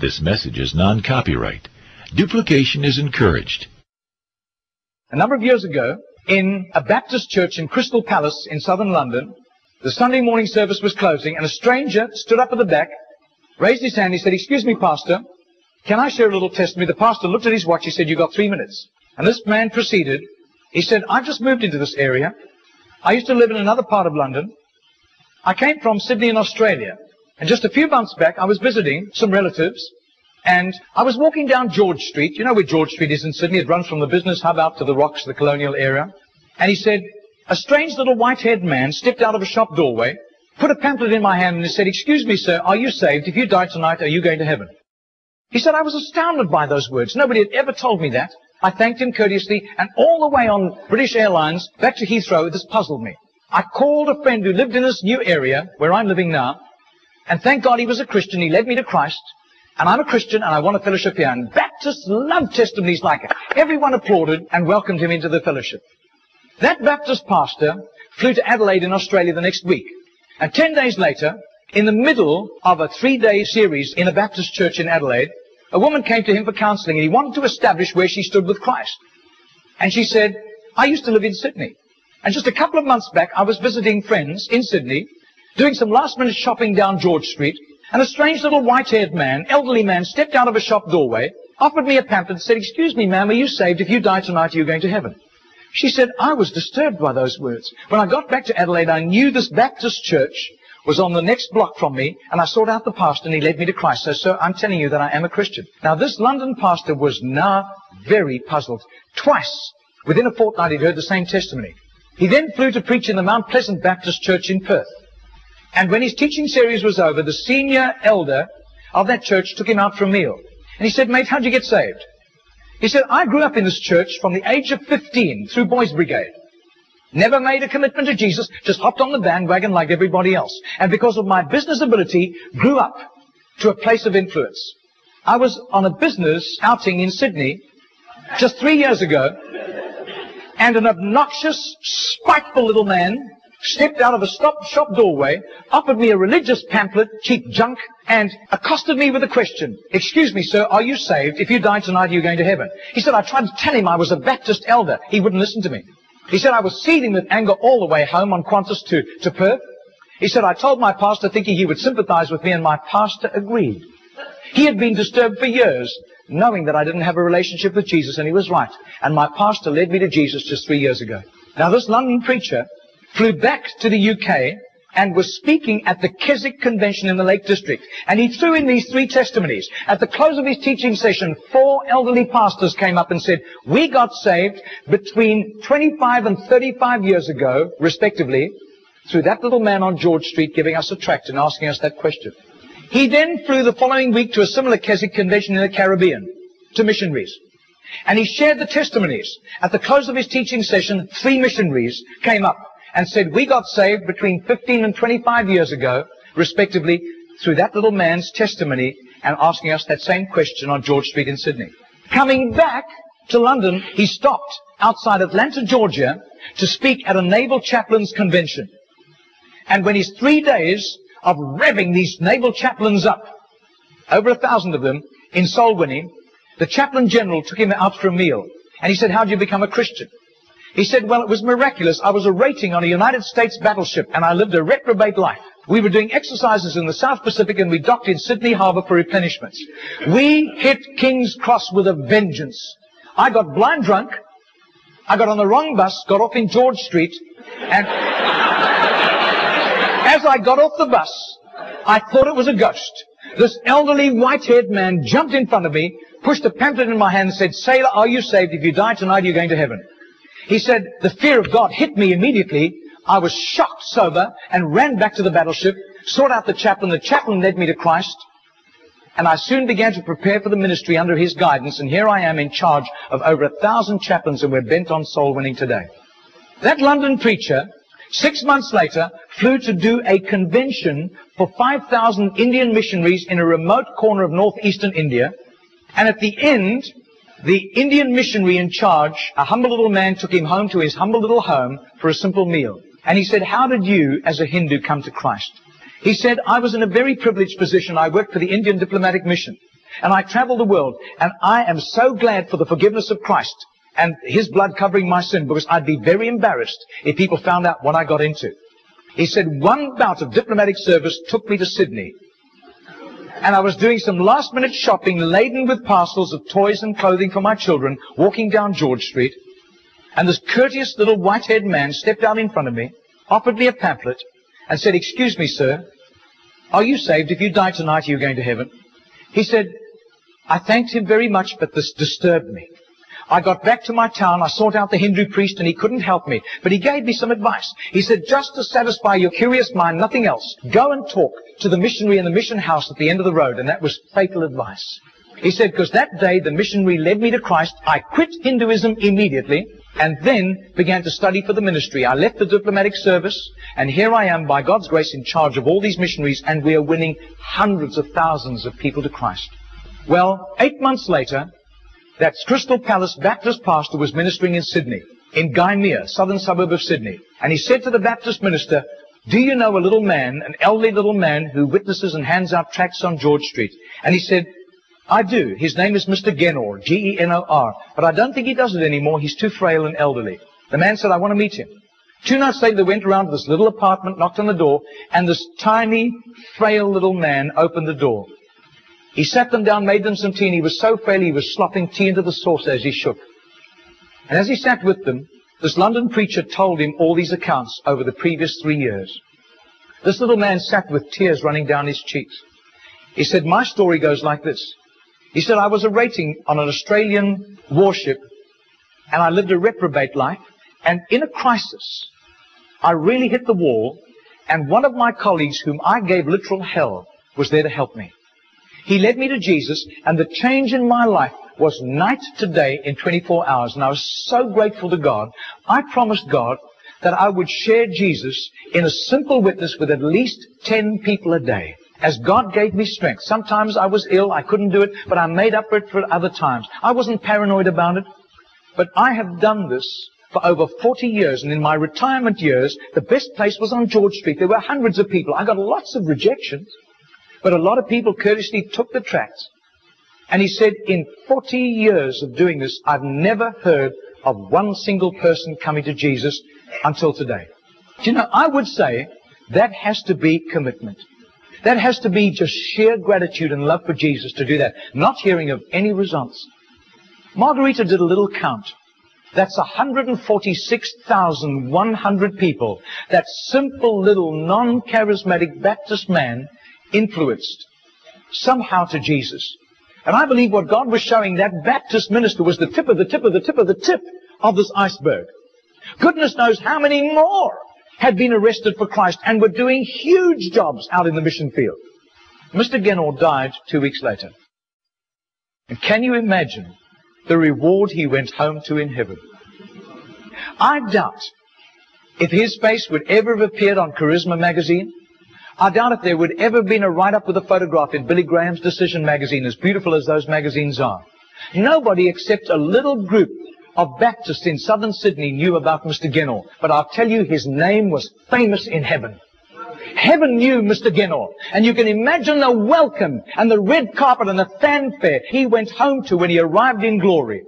This message is non-copyright. Duplication is encouraged. A number of years ago, in a Baptist church in Crystal Palace in southern London, the Sunday morning service was closing, and a stranger stood up at the back, raised his hand, he said, "Excuse me, Pastor, can I share a little testimony?" The pastor looked at his watch, he said, "You've got 3 minutes." And this man proceeded. He said, "I've just moved into this area. I used to live in another part of London. I came from Sydney in Australia. And just a few months back, I was visiting some relatives, and I was walking down George Street. You know where George Street is in Sydney? It runs from the business hub out to the Rocks, the colonial area. And he said, a strange little white-haired man stepped out of a shop doorway, put a pamphlet in my hand, and he said, "Excuse me, sir, are you saved? If you die tonight, are you going to heaven?" He said, I was astounded by those words. Nobody had ever told me that. I thanked him courteously, and all the way on British Airlines back to Heathrow, this puzzled me. I called a friend who lived in this new area where I'm living now, and thank God he was a Christian. He led me to Christ, and I'm a Christian, and I want a fellowship here. And Baptists love testimonies like it. Everyone applauded and welcomed him into the fellowship. That Baptist pastor flew to Adelaide in Australia the next week, and 10 days later, in the middle of a 3-day series in a Baptist church in Adelaide, a woman came to him for counseling, and he wanted to establish where she stood with Christ. And she said, "I used to live in Sydney. And just a couple of months back, I was visiting friends in Sydney, doing some last-minute shopping down George Street, and a strange little white-haired man, elderly man, stepped out of a shop doorway, offered me a pamphlet, and said, 'Excuse me, ma'am, are you saved? If you die tonight, are you going to heaven?'" She said, "I was disturbed by those words. When I got back to Adelaide, I knew this Baptist church was on the next block from me, and I sought out the pastor, and he led me to Christ. So, sir, I'm telling you that I am a Christian." Now, this London pastor was now very puzzled. Twice, within a fortnight, he'd heard the same testimony. He then flew to preach in the Mount Pleasant Baptist Church in Perth. And when his teaching series was over, the senior elder of that church took him out for a meal. And he said, "Mate, how'd you get saved?" He said, "I grew up in this church from the age of 15 through Boys Brigade. Never made a commitment to Jesus, just hopped on the bandwagon like everybody else. And because of my business ability, grew up to a place of influence. I was on a business outing in Sydney just 3 years ago, and an obnoxious, spiteful little man stepped out of a shop doorway, offered me a religious pamphlet, cheap junk, and accosted me with a question. 'Excuse me, sir, are you saved? If you die tonight, are you going to heaven?' He said, I tried to tell him I was a Baptist elder. He wouldn't listen to me. He said, I was seething with anger all the way home on Qantas to Perth. He said, I told my pastor thinking he would sympathize with me, and my pastor agreed. He had been disturbed for years, knowing that I didn't have a relationship with Jesus, and he was right. And my pastor led me to Jesus just 3 years ago." Now, this London preacher flew back to the UK and was speaking at the Keswick Convention in the Lake District. And he threw in these 3 testimonies. At the close of his teaching session, 4 elderly pastors came up and said, "We got saved between 25 and 35 years ago, respectively, through that little man on George Street giving us a tract and asking us that question." He then flew the following week to a similar Keswick Convention in the Caribbean, to missionaries. And he shared the testimonies. At the close of his teaching session, 3 missionaries came up and said, "We got saved between 15 and 25 years ago, respectively, through that little man's testimony and asking us that same question on George Street in Sydney." Coming back to London, he stopped outside Atlanta, Georgia, to speak at a naval chaplains convention. And when his 3 days of revving these naval chaplains up, over 1,000 of them, in soul winning, the chaplain general took him out for a meal. And he said, "How did you become a Christian?" He said, "Well, it was miraculous. I was a rating on a United States battleship, and I lived a reprobate life. We were doing exercises in the South Pacific, and we docked in Sydney Harbour for replenishments. We hit King's Cross with a vengeance. I got blind drunk. I got on the wrong bus, got off in George Street, and as I got off the bus, I thought it was a ghost. This elderly, white-haired man jumped in front of me, pushed a pamphlet in my hand, and said, 'Sailor, are you saved? If you die tonight, you're going to heaven.' He said, the fear of God hit me immediately. I was shocked sober and ran back to the battleship, sought out the chaplain. The chaplain led me to Christ, and I soon began to prepare for the ministry under his guidance, and here I am in charge of over 1,000 chaplains, and we're bent on soul winning today." That London preacher, 6 months later, flew to do a convention for 5,000 Indian missionaries in a remote corner of northeastern India, and at the end, the Indian missionary in charge, a humble little man, took him home to his humble little home for a simple meal. And he said, "How did you, as a Hindu, come to Christ?" He said, "I was in a very privileged position. I worked for the Indian diplomatic mission. And I travel the world, and I am so glad for the forgiveness of Christ and His blood covering my sin, because I'd be very embarrassed if people found out what I got into. He said, one bout of diplomatic service took me to Sydney. And I was doing some last-minute shopping laden with parcels of toys and clothing for my children, walking down George Street. And this courteous little white-haired man stepped out in front of me, offered me a pamphlet, and said, "Excuse me, sir, are you saved? If you die tonight, are you going to heaven?" He said, I thanked him very much, but this disturbed me. I got back to my town, I sought out the Hindu priest, and he couldn't help me. But he gave me some advice. He said, just to satisfy your curious mind, nothing else, go and talk to the missionary in the mission house at the end of the road. And that was fatal advice. He said, because that day the missionary led me to Christ. I quit Hinduism immediately, and then began to study for the ministry. I left the diplomatic service, and here I am, by God's grace, in charge of all these missionaries, and we are winning hundreds of thousands of people to Christ. Well, 8 months later, that Crystal Palace Baptist pastor was ministering in Sydney, in Ginor, southern suburb of Sydney. And he said to the Baptist minister, do you know a little man, an elderly little man, who witnesses and hands out tracts on George Street? And he said, I do. His name is Mr. Ginor, G-E-N-O-R. But I don't think he does it anymore. He's too frail and elderly. The man said, I want to meet him. 2 nights later, they went around to this little apartment, knocked on the door, and this tiny, frail little man opened the door. He sat them down, made them some tea, and he was so frail he was slopping tea into the saucer as he shook. And as he sat with them, this London preacher told him all these accounts over the previous 3 years. This little man sat with tears running down his cheeks. He said, my story goes like this. He said, I was a rating on an Australian warship, and I lived a reprobate life, and in a crisis, I really hit the wall, and one of my colleagues, whom I gave literal hell, was there to help me. He led me to Jesus, and the change in my life was night to day in 24 hours. And I was so grateful to God. I promised God that I would share Jesus in a simple witness with at least 10 people a day, as God gave me strength. Sometimes I was ill, I couldn't do it, but I made up for it for other times. I wasn't paranoid about it, but I have done this for over 40 years, and in my retirement years, the best place was on George Street. There were hundreds of people. I got lots of rejections. But a lot of people courteously took the tracts. And he said, in 40 years of doing this, I've never heard of one single person coming to Jesus until today. Do you know, I would say that has to be commitment. That has to be just sheer gratitude and love for Jesus to do that, not hearing of any results. Margarita did a little count. That's 146,100 people. That simple little non-charismatic Baptist man influenced somehow to Jesus. And I believe what God was showing that Baptist minister was the tip of the tip of the tip of the tip of this iceberg. Goodness knows how many more had been arrested for Christ and were doing huge jobs out in the mission field. Mr. Ginor died 2 weeks later. And can you imagine the reward he went home to in heaven? I doubt if his face would ever have appeared on Charisma magazine. I doubt if there would ever have been a write-up with a photograph in Billy Graham's Decision magazine, as beautiful as those magazines are. Nobody except a little group of Baptists in southern Sydney knew about Mr. Ginor. But I'll tell you, his name was famous in heaven. Heaven knew Mr. Ginor. And you can imagine the welcome and the red carpet and the fanfare he went home to when he arrived in glory.